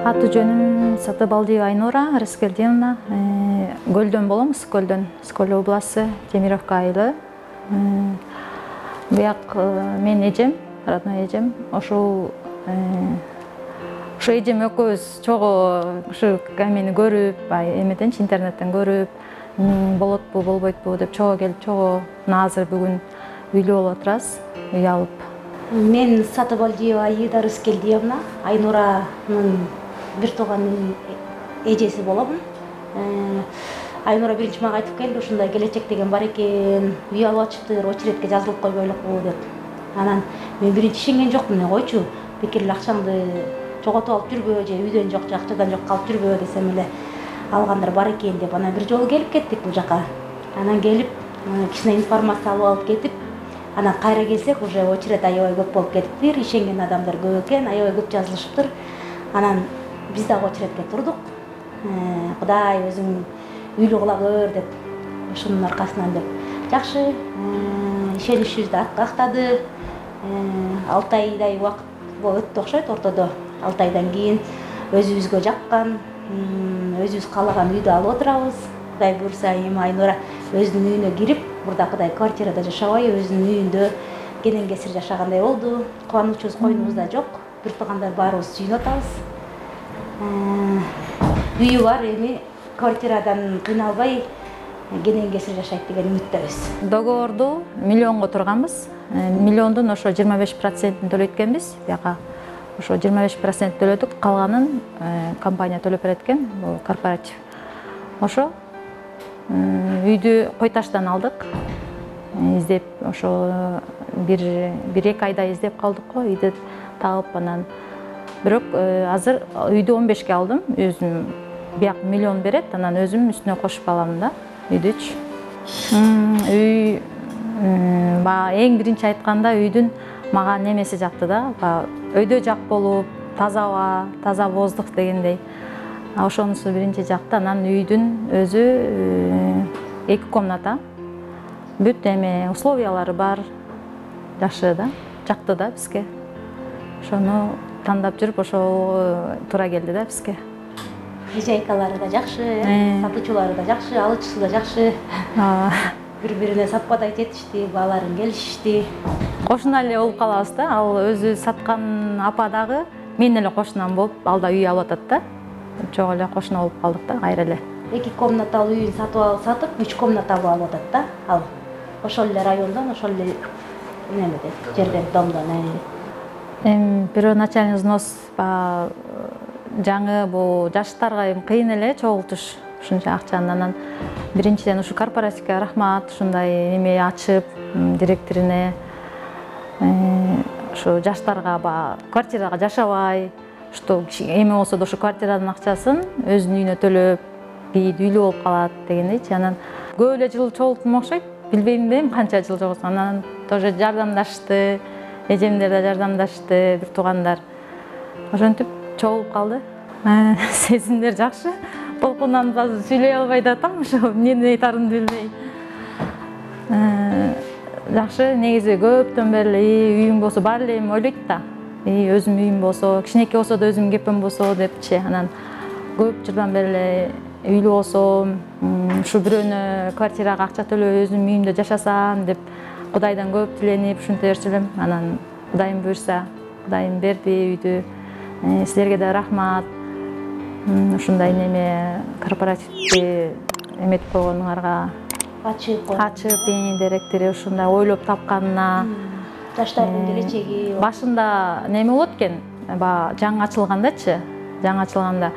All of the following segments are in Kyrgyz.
Аты жөнүм Сатыбалдиева Айнура Раскелдиевна. Көлдөн боломуз, Көлдөн, Скөл областы, Темировка айылы. Буяк мен эжем, родной эжем. Ошол эжем экөөбүз чогуу ушу мени көрүп, эметенчи интернеттен көрүп, болотпу, болбойтпу деп чогуу келип, чогуу азыр бүгүн үйлүү болуп отурабыз, үй алып. Мен Сатыбалдиева Аида Раскелдиевна, Айнуранын бир тууганын эжеси боломун. Айнура биринчи мага айтып келди, ушундай келечек деген бар экен, үй алып атышыптыр, очередке жазылып койбойлукпу деп. Анан мен биринчи ишенген жокмун, койчу, бекер акчаңды жоготуп алып жүрбө, же үйдөн жок, акчадан жок калып жүрбө десем эле алгандар бар экен деп. Анан бир жолу келип кеттик бул жака. Анан келип, кичине информация алып кетип, анан кайра келсек уже очеред аябай көп болуп кетиптир, ишенген адамдар көп экен, аябай көп жазылышыптыр. Анан биз дагы очередке турдук. Кудай өзүң үйлүү кыла көр деп, ошонун аркасынан деп. Жакшы, ишеничибизди актады. 6 айдай убакыт өттү окшойт ортодо. 6 айдан кийин өзүбүзгө жаккан, өзүбүз каалаган үйдү алып отурабыз. Кудай буйрса, эми Айнура өзүнүн үйүнө кирип, мурда кудай квартирада жашабай, өзүнүн үйүндө кенен-кесир жашагандай болду. Кубанычыбыз койнубузда жок. Бир туугандар баарыбыз сүйүнүп атабыз. Үйү бар, эми квартирадан кыйналбай кенен-кесир жашайт деген үмүттөбүз. Договорду миллионго турганбыз. Миллиондун ошо 25%-ин төлөйт экенбиз. Бияка ошо 25% төлөдүк, калганын компания төлөп берет экен, бул корпоратив. Ошо үйдү Кой Таштан алдык. Издеп ошо бир 2 айда издеп калдык го, үйдү таап анан. Бирок азыр үйдү 15ке алдым. Өзүм бияк миллион берет, анан өзүм үстүнө кошуп алам да, үйдүчү. Үй эң биринчи айтканда үйдүн мага немеси жакты да, өйдө жак болуп, таза аба, таза воздух дегендей. Ошонусу биринчи жакты. Анан үйдүн өзү 2 комната. Бүт эме условиялары бар. Жакшы да, жакты да бизге. Ошону тандап жүрүп, ошо туура келди да бизге. Хозяйкалары да жакшы, сатуучулары да жакшы, алуучусу да жакшы. Бири-бирине саппадай жетишти, бааларын келишишти. Кошуна эле болуп калабыз да. Ал өзү саткан апа дагы мен эле кошунам болуп, ал да үй алып атат да. Чогуу эле кошуна болуп калдык да, кайра эле. 2 комнаталуу үйүн сатып, 3 комнаталуу алып атат да. Ал ошол эле райондон, ошол эле немеден, жерден, домдон. Первоначальный взнос жаңы бул жаштарга кыйын эле чогултуш ушунча акчаны. Анан биринчиден ушу корпоративге рахмат, ушундай эме ачып директорине, ушу жаштарга квартирага жашабай, что эме болсо да ушу квартиранын акчасын өзүнүн үйүнө төлөп, кийин үйлүү болуп калат дегендейчи. Анан көп эле жыл чогулттум окшойт, билбейм да канча жыл жоготсун. Анан тоже жардамдашты, эжемдер да жардамдашты, бир туугандар. Ошентип чогулуп калды. Сезимдер жакшы. Толкундан сүйлөй албай да атам, ошо эмне айтарымды билбей. Жакшы, негизи көптөн бери үйүм болсо бар эле ойлойт да. Өзүм үйүм болсо, кичинекей болсо да өзүм кепем болсо депчи. Анан көп жылдан бери эле үйлүү болсом, ушу бирөөнө квартирага акча төлөп өзүм үйүмдө жашасам деп Кудайдан көп тиленип ушинте берчү элем. Анан Кудайым буйрса, Кудайым берди үйдү. Силерге да рахмат. Ушундай неме корпоративди эметип койгонуңарга, ачып директори ушундай ойлоп тапканына. Жаштардын келечеги. Башында неме болот экен, жаңы ачылгандачы, жаңы ачылганда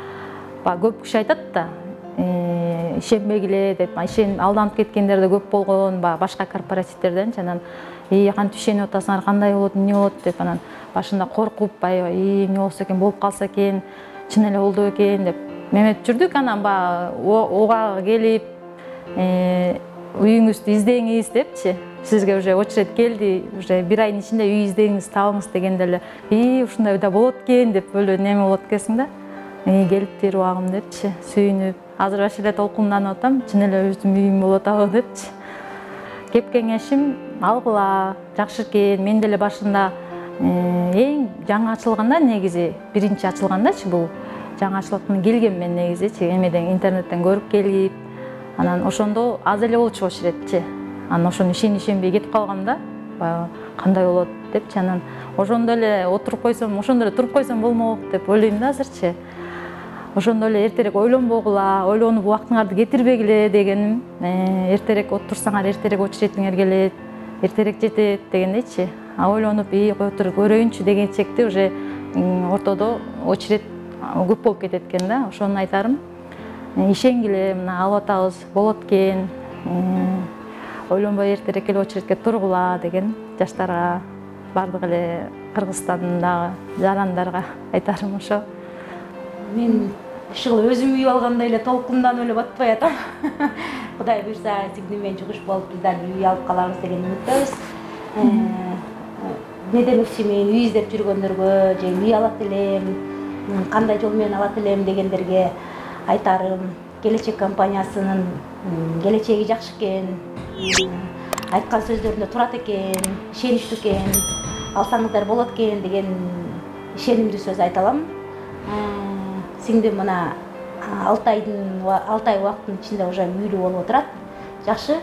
көп киши айтат да, ишенбегиле деп, алданып кеткендер да көп болгон, башка корпоративдерден. Анан кантип ишенип атасыңар, кандай болот, эмне болот деп, анан башында коркуп, эмне болсо экен, болуп калса экен, чын эле болду экен деп мемет жүрдүк. Анан ого келип, үйүңүздү издеңиз депчи. Сизге уже очеред келди, уже 1 айдын ичинде үй издеңиз, табыңыз дегенде эле, ушундай да болот экен деп эле неме болот экенсиң да. Келиптир убагым депчи, сүйүнүп, азыр баш эле толкунданып атам, чын эле өзүм үйүм болуп атабы депчи. Кеп кеңешим, алгыла, жакшы экен. Мен деле башында эң жаңы ачылганда, негизи биринчи ачылгандачы бул жаңачылыктын келгем мен негизичи эмеден интернеттен көрүп келип, анан ошондо аз эле болчу очередчи. Анан ошону ишенбей кетип калгам да, баягы кандай болот депчи. Анан ошондо эле отуруп койсом, ошондо эле туруп койсом болмок деп ойлойм да азырчы. Ошондо эле эртерээк ойлонбогула, ойлонуп убактыңарды кетирбегиле дегеним. Эртерээк отурсаңар эртерээк очередиңер келет, эртерээк жетет дегендейчи. Ойлонуп, кой туруп көрөйүнчү деген чекти уже ортодо очеред көп болуп кетет экен да. Ошону айтарым. Ишенгиле, мына алып атабыз, болот экен. Ойлонбой эртерээк эле очередке тургула деген жаштарга, бардык эле Кыргызстандагы жарандарга айтарым ошо. Мен ушул өзүм үй алгандай эле толкунданып эле батпай атам. Кудай буйрса, сиңдим менен жугуш болуп биз дагы үй алып калабыз деген үмүттөбүз. Неден үпсүмөйүн, үй издеп жүргөндөргө же үй алат элем, кандай жол менен алат элем дегендерге айтарым, келечек компаниясынын келечеги жакшы экен, айткан сөздөрүндө турат экен, ишеничтүү экен, алсаңыздар болот экен деген ишенимдүү сөз айта алам. Сиңдим мына 6 ай убакыттын ичинде уже үйлүү болуп отурат. Жакшы.